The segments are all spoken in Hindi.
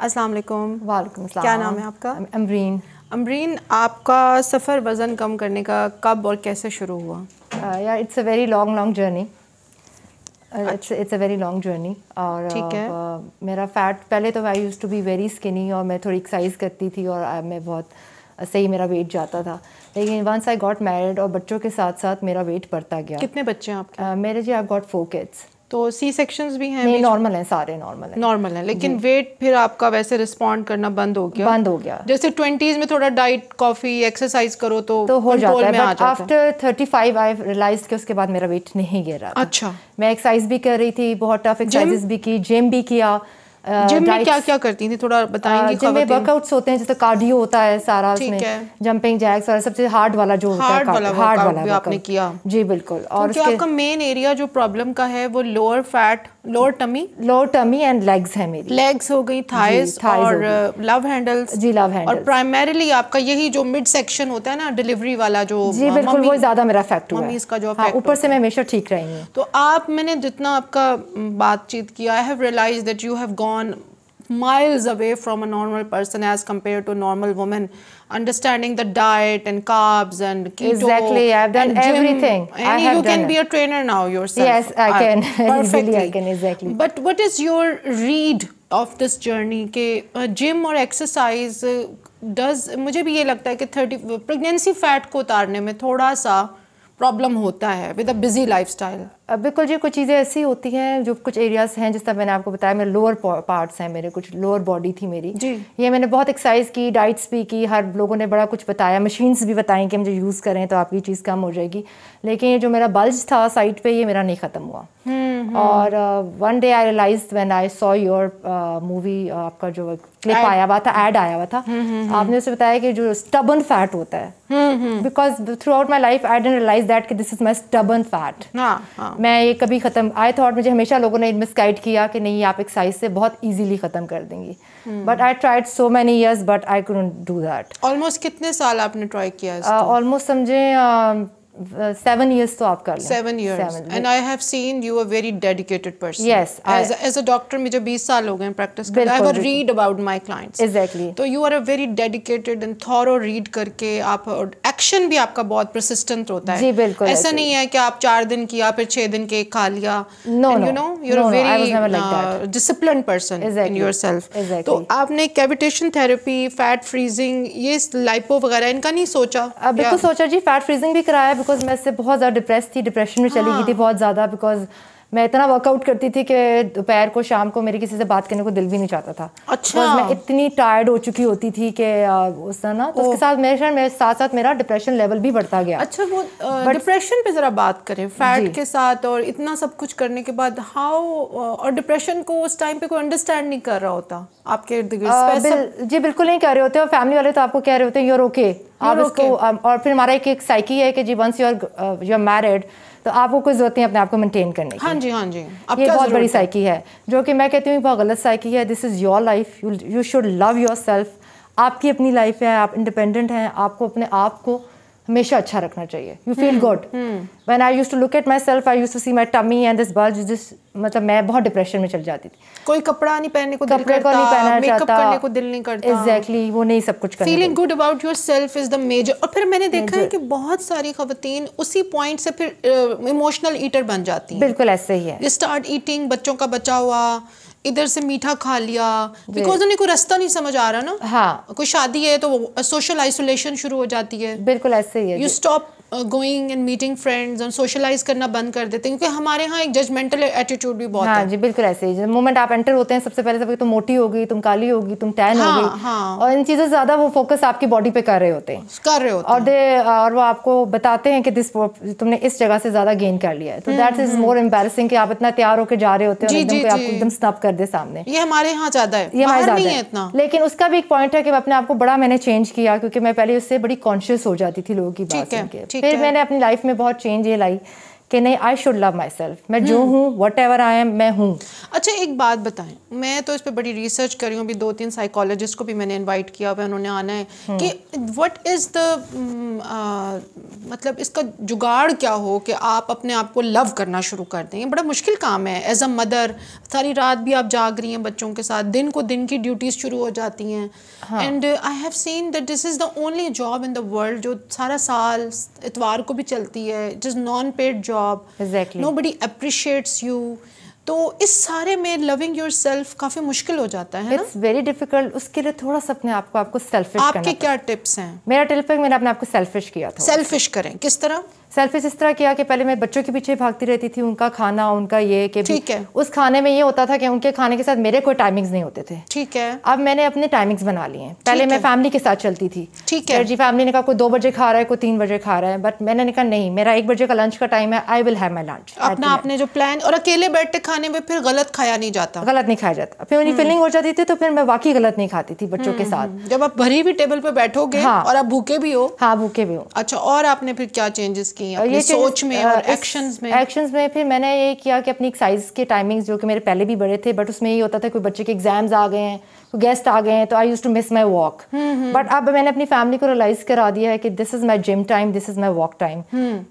अस्सलाम वालेकुम। वालेकुम अस्सलाम। क्या नाम है आपका? अमरीन। अमरीन, आपका सफ़र वज़न कम करने का कब और कैसे शुरू हुआ? यार it's a very long journey. It's a very long journey. और ठीक है। मेरा फ़ैट पहले तो I used to be very skinny और मैं थोड़ी एक्सरसाइज करती थी और मैं बहुत सही मेरा वेट जाता था, लेकिन वंस आई गॉट मैरिड और बच्चों के साथ साथ मेरा वेट बढ़ता गया। कितने बच्चे हैं आपके? मेरे जी आई गॉट 4 किड्स। तो सी सेक्शंस भी हैं? नहीं, नॉर्मल हैं, सारे नॉर्मल हैं। नॉर्मल है, लेकिन वेट फिर आपका वैसे रिस्पॉन्ड करना बंद हो गया? जैसे 20s में थोड़ा डाइट कॉफ़ी एक्सरसाइज करो तो हो जाता है, but after after 35 I realize कि उसके बाद मेरा वेट नहीं गिर रहा था। अच्छा। मैं एक्सरसाइज भी कर रही थी, बहुत टफ एक्सरसाइज भी की, जिम भी किया। जिम में क्या क्या करती थी, थोड़ा बताएंगी? जिम में वर्कआउट्स होते हैं, जैसे कार्डियो होता है सारा, उसमें जंपिंग जैक्स और सबसे हार्ड वाला जो होता है, हार्ड वाला भी आपने किया? जी बिल्कुल। और क्योंकि आपका मेन एरिया जो प्रॉब्लम का है वो लोअर टमी एंड लेग्स है मेरी। लेग्स हो गई, थाइस और लव हैंडल्स। जी, लव हैंडल्स। और प्राइमरीली आपका यही जो मिड सेक्शन होता है ना, डिलीवरी वाला जो, जी बिल्कुल, वो ज्यादा मेरा इफेक्ट हुआ है। इसका जो इफेक्ट ऊपर से मैं हमेशा ठीक रही हूँ। तो मैंने जितना आपका बातचीत किया, I have realized that you have gone miles away from a normal person as compared to a normal woman, understanding the diet and carbs and keto. Exactly, I've done everything. And you can be a trainer now yourself. Yes, I can. Perfectly. I can, exactly. But what is your read of this journey के gym और exercise does, मुझे भी ये लगता है कि 30 प्रेगनेंसी फैट को उतारने में थोड़ा सा प्रॉब्लम होता है विद अ बिजी लाइफस्टाइल। बिल्कुल जी, कुछ चीज़ें ऐसी होती हैं जो कुछ एरियाज हैं, जिस तरह मैंने आपको बताया मेरे लोअर पार्ट्स हैं, मेरे कुछ लोअर बॉडी थी मेरी जी। ये मैंने बहुत एक्सरसाइज की, डाइट्स भी की, हर लोगों ने बड़ा कुछ बताया, मशीन्स भी बताई कि मुझे यूज़ करें तो आपकी चीज़ कम हो जाएगी, लेकिन ये जो मेरा बल्ज था साइड पे, ये मेरा नहीं ख़त्म हुआ। और one day I realize when I saw your movie, आपका जो क्लिप आया हुआ था, ऐड आया हुआ था, आपने उसे बताया कि जो स्टबर्न फैट होता है, because through my life I didn't realize that कि this is my stubborn fat. मैं ये कभी ख़त्म, आई थॉट, मुझे हमेशा लोगों ने मिसगाइड किया कि नहीं आप एक्सरसाइज से बहुत इजीली ख़त्म कर देंगी, but I tried so many years but I couldn't do that. Almost कितने साल आपने ट्राई किया? ऑलमोस्ट समझे 7 years तो आप कर लें। 7 years. And I have seen you a very dedicated person. Yes. As a doctor मुझे 20 साल हो गए practice करते। I have a read about my clients. Exactly. तो you are a very dedicated and thorough read करके आप, action भी आपका बहुत persistent होता है। जी बिल्कुल। ऐसा नहीं है कि आप 4 दिन किया फिर 6 दिन केक खा लिया। No, and no. You know, you're a very I was never like that. disciplined person in yourself. Exactly. तो आपने cavitation therapy, fat freezing, ये lipo वगैरह इनका नहीं सोचा? बिल्कुल सोचा जी, फैट फ्रीजिंग भी कराया, बिकॉज मैं इससे बहुत ज़्यादा डिप्रेस थी, डिप्रेशन में चली गई थी बहुत ज़्यादा, बिकॉज मैं इतना वर्कआउट करती थी कि दोपहर को शाम को मेरी किसी से बात करने को दिल भी नहीं चाहता था। अच्छा। मैं इतनी टायर्ड हो चुकी होती थी कि उस तरह ना, तो उसके साथ मेरे साथ मेरा डिप्रेशन लेवल भी बढ़ता गया। अच्छा, वो डिप्रेशन पे ज़रा बात करें, फैट के साथ और इतना सब कुछ करने के बाद और डिप्रेशन को उस टाइम पे कोई अंडरस्टैंड नहीं कर रहा होता आपके इर्द गिर्द? जी बिल्कुल नहीं कर रहे होते, और फैमिली वाले तो आपको कह रहे होते हैं यूर ओके, आप इसको, और फिर हमारा एक साइकी है कि जी वंस यू आर मैरिड तो आपको कोई जरूरत नहीं अपने आप को मेंटेन करने की। हाँ जी, हाँ जी। ये बहुत बड़ी साइकी है, जो कि मैं कहती हूँ बहुत गलत साइकी है। This is your life, you should love your self. आपकी अपनी लाइफ है, आप इंडिपेंडेंट हैं, आपको अपने आप को हमेशा अच्छा रखना चाहिए। You feel good. When I used to look at myself, I used to see my tummy and this bulge, this, मतलब मैं बहुत डिप्रेशन में चल जाती थी। कोई कपड़ा नहीं पहनने को दिल करता, मेकअप करने को दिल नहीं करता। एग्जैक्टली, वो नहीं सब कुछ करना। Feeling good about yourself is the major. और फिर मैंने देखा है कि बहुत सारी खवातीन उसी पॉइंट से फिर इमोशनल ईटर बन जाती हैं। बिल्कुल ऐसे ही है। यू स्टार्ट ईटिंग, बच्चों का बचा हुआ, इधर से मीठा खा लिया, बिकॉज उन्हें कोई रास्ता नहीं समझ आ रहा ना। हाँ, कोई शादी है तो सोशल आइसोलेशन शुरू हो जाती है। बिल्कुल ऐसे ही है। You stop going and meeting friends और सोशलाइज करना बंद कर देते हैं, क्योंकि हमारे यहाँ एक जजमेंटल एटीट्यूड भी बहुत है। हाँ जी, बिल्कुल ऐसे ही। मोमेंट आप एंटर होते हैं, सबसे पहले सब तुम मोटी होगी, तुम काली होगी, तुम टैन होगी, और इन चीज़ों से ज़्यादा वो फोकस आपकी बॉडी पे कर रहे होते हैं, और वो आपको बताते हैं कि दिस तुमने इस जगह से ज़्यादा गेन कर लिया है। तो दैट इज मोर एम्बैरेसिंग कि आप इतना तैयार होकर जा रहे होते हैं और आपको एकदम स्नैप कर दे सामने। ये हमारे यहाँ ज़्यादा है, ये हमारे नहीं है इतना। लेकिन उसका भी एक पॉइंट है कि अपने आप को बड़ा मैंने चेंज किया, क्योंकि मैं पहले उससे बड़ी कॉन्शियस हो जाती थी लोगों की बात सुन के। फिर मैंने अपनी लाइफ में बहुत चेंज ये लाई कि नहीं, I should love my self, मैं जो हूँ, वट एवर आई एम, मैं हूँ। अच्छा एक बात बताएं, मैं तो इस पर बड़ी रिसर्च कर रही हूँ, अभी 2-3 साइकोलॉजिस्ट को भी मैंने इनवाइट किया हुआ है, उन्होंने आना है कि व्हाट इज़ द मतलब इसका जुगाड़ क्या हो कि आप अपने आप को लव करना शुरू कर दें। ये बड़ा मुश्किल काम है एज अ मदर, सारी रात भी आप जाग रही हैं बच्चों के साथ, दिन को दिन की ड्यूटीज़ शुरू हो जाती हैं, and I have seen that this is the only job in the world जो सारा साल इतवार को भी चलती है, जिस non paid job, nobody appreciates you. तो इस सारे में लविंग योर सेल्फ काफ़ी मुश्किल हो जाता है। It's very difficult. उसके लिए थोड़ा सा अपने आप को आपको सेल्फिश करना। आपके क्या टिप्स हैं? मेरा टिप है, मैंने अपने आप को सेल्फिश किया था। सेल्फिश करें किस तरह? सेल्फिश इस तरह किया कि पहले मैं बच्चों के पीछे भागती रहती थी, उनका खाना, उनका ये कि ठीक है, उस खाने में ये होता था कि उनके खाने के साथ मेरे कोई टाइमिंग्स नहीं होते थे। ठीक है। अब मैंने अपने टाइमिंग्स बना लिए हैं। पहले मैं फैमिली के साथ चलती थी, ठीक है जी, फैमिली ने कहा कोई 2 बजे खा रहा है, कोई 3 बजे खा रहा है, बट मैंने कहा नहीं, मेरा 1 बजे का लंच का टाइम है, I will have my lunch. अपना आपने जो प्लान, और अकेले बैठे खाने में फिर गलत खाया नहीं जाता, गलत नहीं खाया जाता। फिर मेरी फीलिंग हो जाती थी तो फिर मैं वाकई गलत नहीं खाती थी बच्चों के साथ। जब आप भरी हुई टेबल पे बैठोगे, हाँ, और आप भूखे भी हो। हाँ, भूखे भी हो। अच्छा, और आपने फिर क्या चेंजेस किए अपनी सोच में और एक्शंस में? एक्शंस में फिर मैंने ये किया कि अपनी एक्सरसाइज के टाइमिंग्स जो कि मेरे पहले भी बड़े थे, बट उसमें ये होता था कोई बच्चे के एग्जाम्स आ गए हैं, कोई गेस्ट आ गए हैं, तो I used to miss my walk. But अब मैंने अपनी फैमिली को रियलाइज करा दिया है कि this is my gym time, this is my walk time,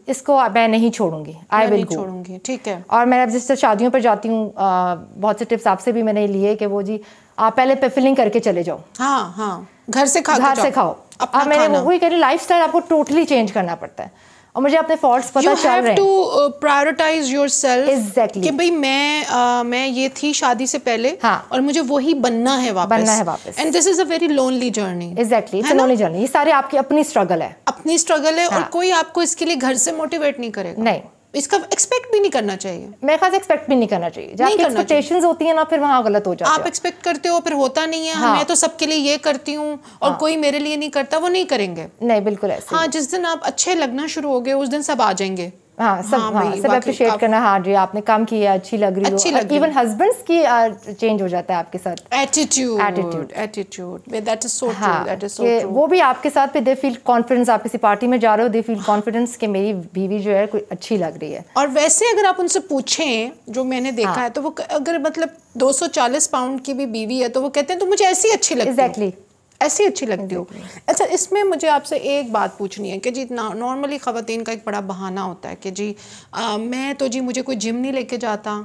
इसको मैं नहीं छोड़ूंगी, आई विल गो। छोड़ूंगी, ठीक है। और मैं अब जिस शादियों पर जाती हूँ, बहुत से टिप्स आपसे भी मैंने लिए कि वो जी आप पहले फिलिंग करके चले जाओ। हाँ हाँ, घर से खाओ। अब मैंने वही कह रही, लाइफस्टाइल आपको टोटली चेंज करना पड़ता है, और मुझे अपने फॉल्ट्स पता चल रहे हैं। You have to prioritize yourself। Exactly। कि भाई मैं ये थी शादी से पहले, हाँ, और मुझे वही बनना है वापस। And this is a very lonely journey। Exactly, it's a lonely journey। ये सारे आपकी अपनी स्ट्रगल है, हाँ। और कोई आपको इसके लिए घर से मोटिवेट नहीं करेगा। नहीं, इसका एक्सपेक्ट भी नहीं करना चाहिए। मेरे ख्याल से एक्सपेक्ट भी नहीं करना चाहिए। जब आपकी एक्सपेक्टेशंस होती है ना, फिर वहाँ गलत हो जाता है। आप एक्सपेक्ट करते हो, फिर होता नहीं है। हाँ। मैं तो सबके लिए ये करती हूँ और कोई मेरे लिए नहीं करता, वो नहीं करेंगे। नहीं, बिल्कुल ऐसे। हाँ, जिस दिन आप अच्छे लगना शुरू हो गए, उस दिन सब आ जाएंगे। हाँ, सब अप्रिशिएट करना, हाँ जी आपने काम किया, अच्छी लग रही हो। इवन हस्बैंड्स की चेंज हो जाता है आपके साथ, attitude that is so true, that is so true. वो भी आपके साथ पे दे फील कॉन्फिडेंस, आप किसी पार्टी में जा रहे हो, दे फील कॉन्फिडेंस कि मेरी बीवी जो है कोई अच्छी लग रही है। और वैसे अगर आप उनसे पूछें, जो मैंने देखा है, तो वो अगर मतलब 240 पाउंड की भी बीवी है तो वो कहते हैं तो मुझे ऐसी अच्छी लगती है। एग्जैक्टली, ऐसी अच्छी लगती हो। अच्छा, इसमें मुझे आपसे एक बात पूछनी है कि जी नॉर्मली ख़वातीन का एक बड़ा बहाना होता है कि जी मैं तो जी मुझे कोई जिम नहीं लेके जाता।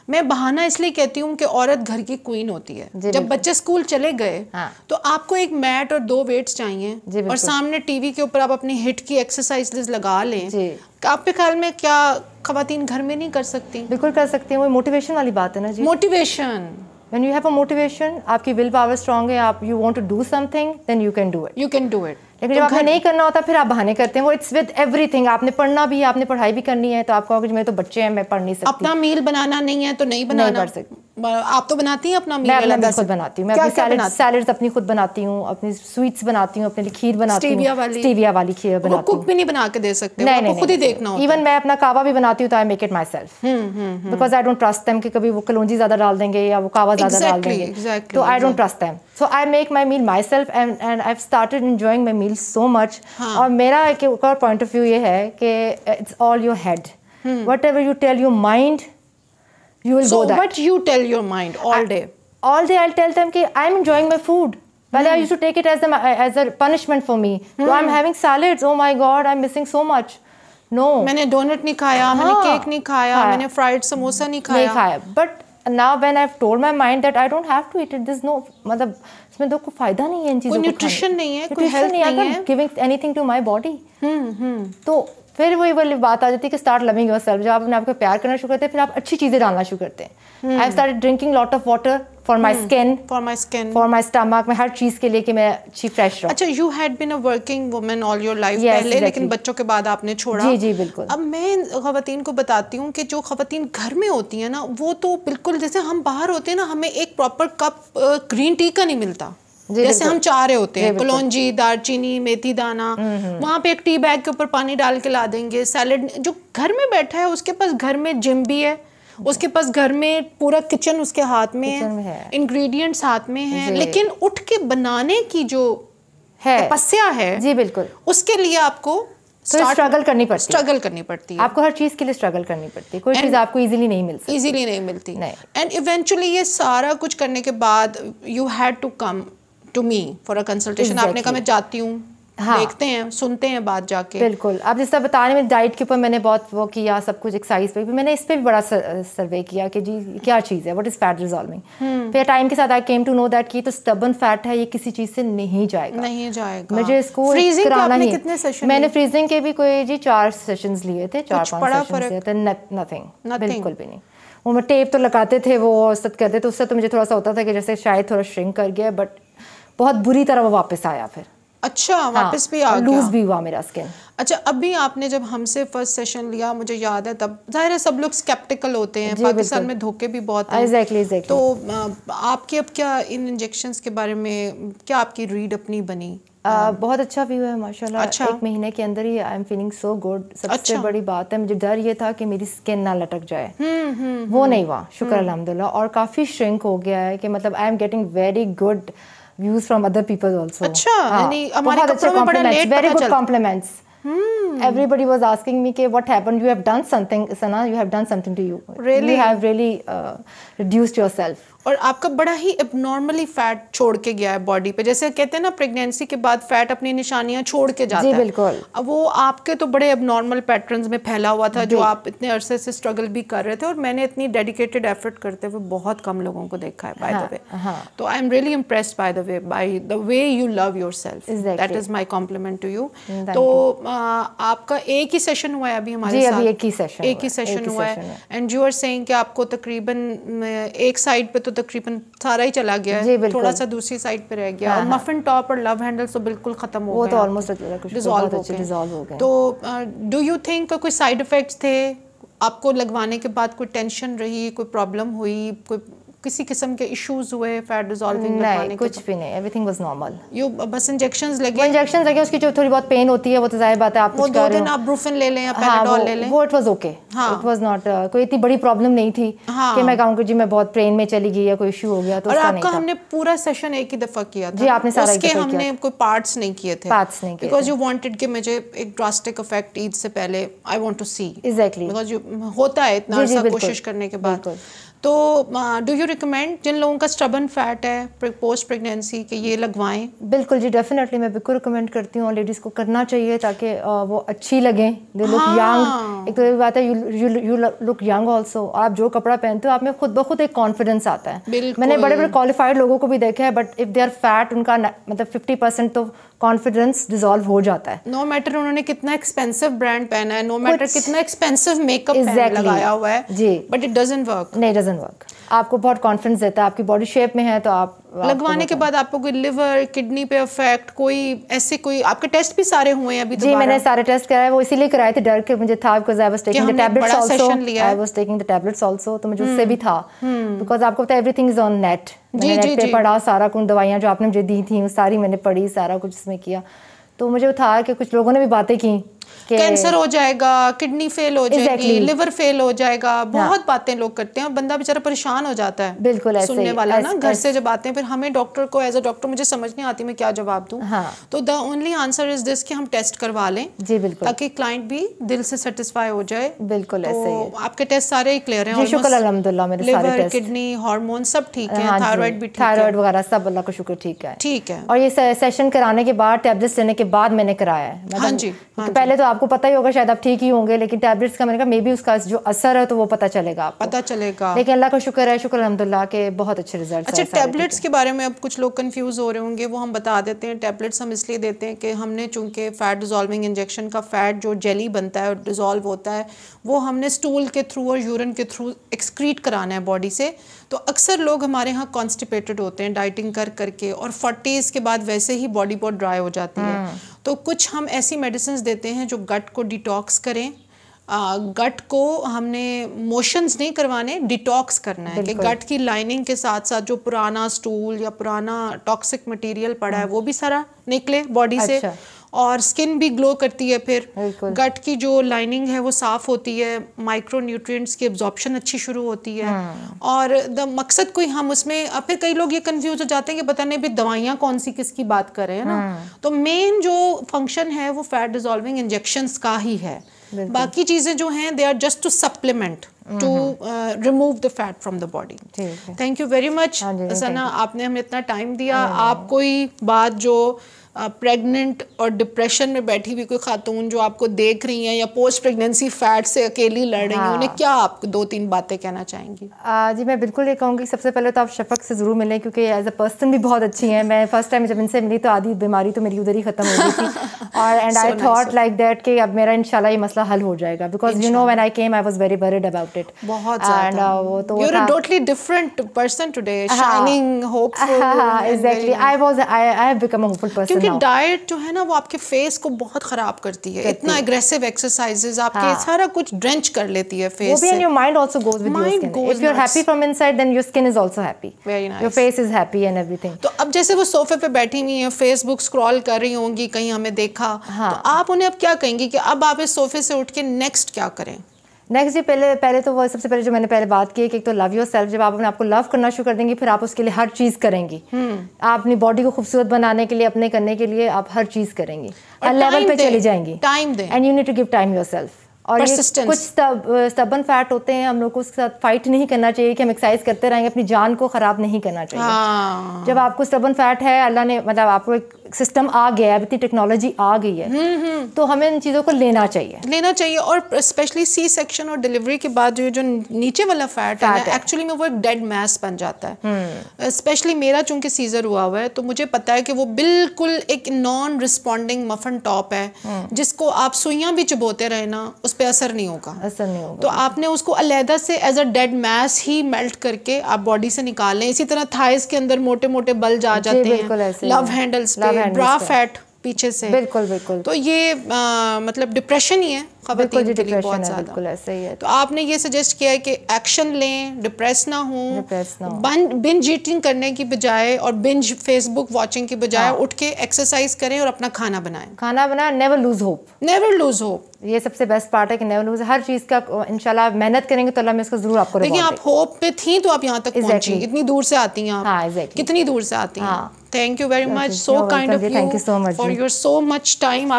मैं बहाना इसलिए कहती हूँ कि औरत घर की क्वीन होती है। जब बच्चे स्कूल चले गए, हाँ, तो आपको एक मैट और 2 वेट्स चाहिए, और सामने टीवी के ऊपर आप अपनी हिट की एक्सरसाइज लगा लें। आपके ख्याल में क्या ख़वातीन घर में नहीं कर सकती? बिल्कुल कर सकती हैं। वो मोटिवेशन वाली बात है ना जी, motivation. When you have a motivation, आपकी विल पावर स्ट्रांग है, आप you want to do something, then you can do it। You can do it। लेकिन जब आपने नहीं करना होता फिर आप बहाने करते हैं। वो इट्स विद एवरीथिंग। आपने पढ़ना भी है, आपने पढ़ाई भी करनी है, तो आप कहोगे मेरे तो बच्चे हैं, मैं पढ़ नहीं सकती। अपना मील बनाना नहीं है तो नहीं बनाना, नहीं कर सकती। आप तो बनाती हैं अपना मील? मैं अपना खुद बनाती हूँ। मैं अपनी सैलड्स अपनी खुद बनाती हूँ, अपनी स्वीट्स बनाती हूँ, अपने लिए खीर बनाती हूँ, स्टीविया वाली खीर बनाती हूँ। कुक भी नहीं बना के दे सकते, नहीं, खुद ही देखना होता है। इवन मैं अपना कावा भी बनाती हूँ, तो I make it my self, because I don't trust them कि कभी वो कलौंजी ज्यादा डाल देंगे या वो कावा ज्यादा डाल देंगे, तो I don't trust them. So I make my meal myself, and I have started enjoying my meal so much. और मेरा एक और पॉइंट ऑफ व्यू ये है कि it's all your head, whatever you tell your mind, you will go that। So what you tell your mind all day? All day I'll tell them कि I'm enjoying my food. Well, I used to take it as a punishment for me. So I'm having salads. Oh my God, I'm missing so much. No. मैंने डोनट नहीं खाया, मैंने केक नहीं खाया, मैंने फ्राइड समोसा नहीं खाया। But now when I've told my mind that I don't have to eat it, there's no, मतलब इसमें तो कोई फायदा नहीं है इन चीजों को। कोई न्यूट्रिशन नहीं है, कोई हेल्थ नहीं है। Giving anything to my body। तो फिर वही वाली बात आ जाती है कि स्टार्ट लविंग योरसेल्फ। जब आप अपने आप को प्यार करना शुरू करते हैं, फिर आप अच्छी चीजें डालना शुरू करते हैं। I started drinking lot of water for my skin, for my stomach, मैं हर चीज के लिए कि मैं अच्छी फ्रेश रहूं। अच्छा, you had been a working woman all your life पहले, लेकिन बच्चों के बाद आपने छोड़ा। जी जी बिल्कुल। अब मैं ख़वातीन को बताती हूँ कि जो ख़वातीन घर में होती हैं ना, वो तो बिल्कुल जैसे हम बाहर होते हैं ना, हमें एक प्रॉपर कप ग्रीन टी का नहीं मिलता, जैसे हम चाह रहे होते हैं। कलौंजी, दालचीनी, मेथी दाना, वहाँ पे एक टी बैग के ऊपर पानी डाल के ला देंगे। सैलेड, जो घर में बैठा है उसके पास घर में जिम भी है, उसके पास घर में पूरा किचन उसके हाथ में है, इंग्रेडिएंट्स हाथ में हैं, लेकिन उठ के बनाने की जो है तपस्या है, जी बिल्कुल, उसके लिए आपको तो स्ट्रगल करनी पड़ती है आपको, हर चीज़ के लिए स्ट्रगल करनी पड़ती है, कोई चीज़ आपको इजीली नहीं मिलती। एंड इवेंचुअली ये सारा कुछ करने के बाद you had to come to me for a consultation. आपने कहा मैं जाती हूँ, हाँ, देखते हैं, सुनते हैं बात जाके। बिल्कुल। अब जिस तरह बताने में डाइट के ऊपर मैंने बहुत वो किया, सब कुछ एक्सरसाइज पे भी मैंने इस पे भी बड़ा सर्वे किया कि जी क्या चीज़ है, व्हाट इज़ फैट डिसॉल्विंग। फिर टाइम के साथ आई केम टू नो दैट कि तो स्टबर्न फैट है, ये किसी चीज़ से नहीं जाएगा। मुझे इसको कराना ही। कितने सेशन? मैंने फ्रीजिंग के भी कोई जी 4 सेशंस लिए थे, 4-5 सेशंस लिए थे। नथिंग, बिल्कुल भी नहीं। वो टेप तो लगाते थे, वो औसत करते थे, उससे तो मुझे थोड़ा सा होता था कि जैसे शायद थोड़ा श्रिंक कर गया, बट बहुत बुरी तरह वो वापस आया फिर। अच्छा, वापस भी आ गया, लूज भी हुआ मेरा स्किन। अच्छा, अभी आपने जब हमसे फर्स्ट सेशन लिया, मुझे याद है तब जाहिर है सब लोग स्केप्टिकल होते हैं, पाकिस्तान में धोखे भी बहुत हैं। Exactly. तो आपकी अब क्या इन इंजेक्शंस के बारे में क्या आपकी रीड अपनी बनी? बहुत अच्छा व्यू है माशाल्लाह। अच्छा। 1 महीने के अंदर ही I am feeling so good. सबसे बड़ी बात है, मुझे डर ये था कि मेरी स्किन ना लटक जाए, वो नहीं हुआ, शुक्र अल्हम्दुलिल्लाह। और काफ़ी श्रिंक हो गया है कि मतलब I am getting very good views from other people also. अच्छा, यानी हमारे कपड़ों में बड़ा late very good compliments. Everybody was asking me कि what happened, you have done something Sana, you have done something to you. Really? You have really reduced yourself. और आपका बड़ा ही एबनॉर्मली फैट छोड़ के गया है बॉडी पे, जैसे कहते हैं ना प्रेगनेंसी के बाद फैट अपनी निशानियां छोड़ के जाता है। जी बिल्कुल। अब वो आपके तो बड़े एबनॉर्मल पैटर्न्स में फैला हुआ था, जो आप इतने अरसे से स्ट्रगल भी कर रहे थे, और मैंने इतनी डेडिकेटेड एफर्ट करते हुए बहुत कम लोगों को देखा है, बाय द वे। तो I am really impressed by the way you love yourself. That is my compliment to you. तो आपका एक ही सेशन हुआ है अभी हमारे साथ? अभी एक ही सेशन हुआ है। एंड यू आर सेइंग कि आपको तकरीबन एक साइड पे तो तकरीबन सारा ही चला गया है, थोड़ा सा दूसरी साइड पे रह गया, और मफिन टॉप और लव हैंडल्स तो बिल्कुल खत्म हो गए, वो तो ऑलमोस्ट डिसॉल्व हो गए। तो डू यू थिंक कोई साइड इफेक्ट्स थे आपको लगवाने के बाद? कोई टेंशन रही, कोई प्रॉब्लम हुई, कोई किसी किस्म के इश्यूज हुए फैट डिसॉल्विंग लगवाने के? कुछ भी नहीं, एवरीथिंग वाज नॉर्मल। यू बस इंजेक्शंस लगे, उसकी जो थोड़ी बहुत पेन होती है वो तो जाहिर बात है, आप वो 2 दिन आप ब्रूफिन ले लें या पैराडोल ले लें, वो it was okay. It was not कोई इतनी बड़ी प्रॉब्लम नहीं थी कि मैं कहूँ कि जी मैं बहुत पेन में चली गई या कोई इशू हो गया। तो और आपका हमने पूरा सेशन एक ही दफा किया था। जी, आपने सारा एक दफा किया। हमने कोई पार्ट्स नहीं किए थे, बिकॉज यू वांटेड कि मुझे एक ड्रास्टिक इफेक्ट ईद से पहले I want to see. Exactly, because होता है इतना अर्सा कोशिश करने के बाद। तो डू यू रिकमेंड जिन लोगों का स्टबर्न फैट है पोस्ट प्रेगनेंसी कि ये लगवाएं? बिल्कुल जी, डेफिनेटली मैं बिल्कुल रिकमेंड करती हूँ, लेडीज़ को करना चाहिए ताकि वो अच्छी लगें, दे लुक यंग। एक तो ये बात है, यू लुक यंग ऑल्सो। आप जो कपड़ा पहनते हो आप में खुद ब खुद एक कॉन्फिडेंस आता है। मैंने बड़े बड़े क्वालिफाइड लोगों को भी देखा है, but if they are fat, उनका मतलब 50% तो कॉन्फिडेंस डिसॉल्व हो जाता है। नो मैटर उन्होंने कितना एक्सपेंसिव ब्रांड पहना है, नो मैटर कितना एक्सपेंसिव मेकअप लगाया हुआ है, जी, बट इट डजंट वर्क। नहीं, डजंट वर्क। आपको बहुत कॉन्फिडेंस देता है, आपकी बॉडी शेप में है तो आप लगवाने के बाद आपको कोई लिवर किडनी पे इफेक्ट, कोई ऐसे कोई आपके टेस्ट भी सारे हुए हैं अभी? जी, मैंने सारे टेस्ट कराए, वो इसीलिए कराए थे, डर के मुझे था, because I was taking the tablets also. I was taking the tablets also, तो मुझे उससे भी था, बिकॉज़ आपको पता है एवरीथिंग इज ऑन नेट। मैंने नेट पे पढ़ा सारा कुछ, दवाइयाँ जो आपने मुझे दी थी वो सारी मैंने पढ़ी, सारा कुछ इसमें किया। तो मुझे था कि कुछ लोगों ने भी बातें की, कैंसर हो जाएगा, किडनी फेल हो जाएगी, लिवर फेल हो जाएगा, बहुत बातें लोग करते हैं और बंदा बेचारा परेशान हो जाता है। बिल्कुल ऐसे सुनने वाला ना, घर से जब आते हैं फिर हमें डॉक्टर को एज अ डॉक्टर मुझे समझ नहीं आती मैं क्या जवाब दूं। तो the only answer is this कि हम टेस्ट करवा लें। जी बिल्कुल, ताकि क्लाइंट भी दिल से सेटिस्फाई हो जाए। बिल्कुल ऐसे ही। आपके टेस्ट सारे ही क्लियर हैं? जी शुक्र अल्हम्दुलिल्लाह, मेरे सारे टेस्ट, किडनी, हार्मोन सब ठीक है, थायराइड भी ठीक है, थायराइड वगैरह सब अल्लाह का शुक्र ठीक है। ठीक है। और ये सेशन कराने के बाद, टैबलेट्स लेने के बाद मैंने कराया है। हाँ जी, पहले तो आपको पता ही होगा शायद आप ठीक ही होंगे, लेकिन टैबलेट्स का मैंने कहा मे बी उसका जो असर है तो वो पता चलेगा आपको, पता चलेगा। लेकिन अल्लाह का शुक्र है, शुक्र अल्हम्दुलिल्लाह के बहुत अच्छे रिजल्ट्स। अच्छा, टैबलेट्स के बारे में अब कुछ लोग कंफ्यूज हो रहे होंगे, वो हम बता देते हैं। टैबलेट्स हम इसलिए देते हैं कि हमने चूंकि फैट डिजॉल्विंग इंजेक्शन का फैट जो जेली बनता है और डिजॉल्व होता है वो हमने स्टूल के थ्रू और यूरिन के थ्रू एक्सक्रीट कराना है बॉडी से। तो अक्सर लोग हमारे यहाँ कॉन्स्टिपेटेड होते हैं डाइटिंग कर करके, और 40s के बाद वैसे ही बॉडी बहुत ड्राई हो जाती है। तो कुछ हम ऐसी मेडिसिन देते हैं जो गट को डिटॉक्स करें। गट को हमने मोशंस नहीं करवाने, डिटॉक्स करना है कि गट की लाइनिंग के साथ साथ जो पुराना स्टूल या पुराना टॉक्सिक मटेरियल पड़ा है वो भी सारा निकले बॉडी से। और स्किन भी ग्लो करती है, फिर गट की जो लाइनिंग है वो साफ होती है, माइक्रो न्यूट्रिएंट्स की एब्जॉर्प्शन अच्छी शुरू होती है। और मकसद कोई हम उसमें फिर कई लोग ये कंफ्यूज हो जाते हैं कि पता नहीं भी दवाइयाँ कौन सी किसकी बात कर रहे हैं ना, तो मेन जो फंक्शन है वो फैट डिसॉल्विंग इंजेक्शंस का ही है। बाकी चीज़ें जो हैं they are just to supplement to remove the fat from the body. Thank you very much Sana, आपने हमें इतना टाइम दिया। आप कोई बात जो प्रेग्नेंट और डिप्रेशन में बैठी हुई कोई खातून जो आपको देख रही हैं या पोस्ट प्रेगनेंसी फैट से अकेली लड़ रही हैं, उन्हें क्या आप 2-3 बातें कहना चाहेंगी? जी मैं बिल्कुल ये कहूँगी, सबसे पहले तो आप शफक से ज़रूर मिलें क्योंकि एज अ पर्सन भी बहुत अच्छी हैं। मैं फर्स्ट टाइम जब इनसे मिली तो आधी बीमारी तो मेरी उधर ही ख़त्म हो गई थी और and I thought like that कि अब मेरा इंशाल्लाह ये मसला हल हो जाएगा, because you know when I came I was very worried about it. बहुत ज़्यादा। वो तो you are a totally different person today, shining, hopeful. Exactly, I have become a hopeful person. क्योंकि डाइट जो है ना वो आपके फेस को बहुत खराब करती है, इतना एग्रेसिव एक्सरसाइजेस आपके सारा कुछ ड्रेंच कर लेती है फेस से। Your mind also goes with your skin. If you are happy from inside then your skin is also happy, your face is happy and everything. तो अब जैसे वो सोफे पे बैठी हुई हैं, फेसबुक स्क्रॉल कर रही होंगी, कहीं हमें देखा, तो आप उन्हें अब क्या कहेंगी कि अब आप इस सोफे से उठ के नेक्स्ट क्या करें? नेक्स्ट जी पहले तो वो सबसे पहले जो मैंने पहले बात की कि एक तो लव योर सेल्फ, जब आप अपने आपको लव करना शुरू कर देंगी फिर आप उसके लिए हर चीज़ करेंगी। आप अपनी बॉडी को खूबसूरत बनाने के लिए, अपने करने के लिए आप हर चीज़ करेंगी, हर लेवल पे चली जाएंगी। टाइम दें and you need to give time yourself. और ये कुछ स्टबन फैट होते हैं, हम लोग को उसके साथ फाइट नहीं करना चाहिए कि हम एक्सरसाइज करते रहेंगे, अपनी जान को ख़राब नहीं करना चाहिए। जब आपको स्टबन फैट है, अल्लाह ने मतलब आपको एक सिस्टम आ गया है, इतनी टेक्नोलॉजी आ गई है, तो हमें इन चीज़ों को लेना चाहिए। और स्पेशली सी सेक्शन और डिलीवरी के बाद जो नीचे वाला फैट है एक्चुअली में वो एक डेड मैस बन जाता है। स्पेशली मेरा चूंकि सीजर हुआ हुआ है तो मुझे पता है कि वो बिल्कुल एक नॉन रिस्पॉन्डिंग मफन टॉप है, जिसको आप सुइयां भी चुभोते रहे ना उस पे असर नहीं होगा। तो आपने उसको अलहदा से एज अ डेड मैस ही मेल्ट करके आप बॉडी से निकालें। इसी तरह थाइस के अंदर मोटे मोटे बल्ज आ जाते हैं, लव हैंडल्स पे, ब्रा फैट पीछे से। बिल्कुल। तो ये मतलब डिप्रेशन ही है ख़वातीन के लिए बहुत ज़्यादा। बिल्कुल ऐसे ही है। तो आपने ये सजेस्ट किया है कि एक्शन लें, डिप्रेस ना हो, बिंज ईटिंग करने की बजाय और बिंज फेसबुक वॉचिंग की बजाय उठ के एक्सरसाइज करें और अपना खाना बनाएं। Never lose hope. ये सबसे बेस्ट पार्ट है कि नेवर लूज। हर चीज़ का इंशाल्लाह मेहनत करेंगे तो अल्लाह में इसको जरूर आपको देखिए, आप होप पे थी तो आप यहाँ तक पहुंची। इतनी दूर से आती हैं आप, कितनी दूर से आती हैं। Thank you very much, so kind of you, for your so much time.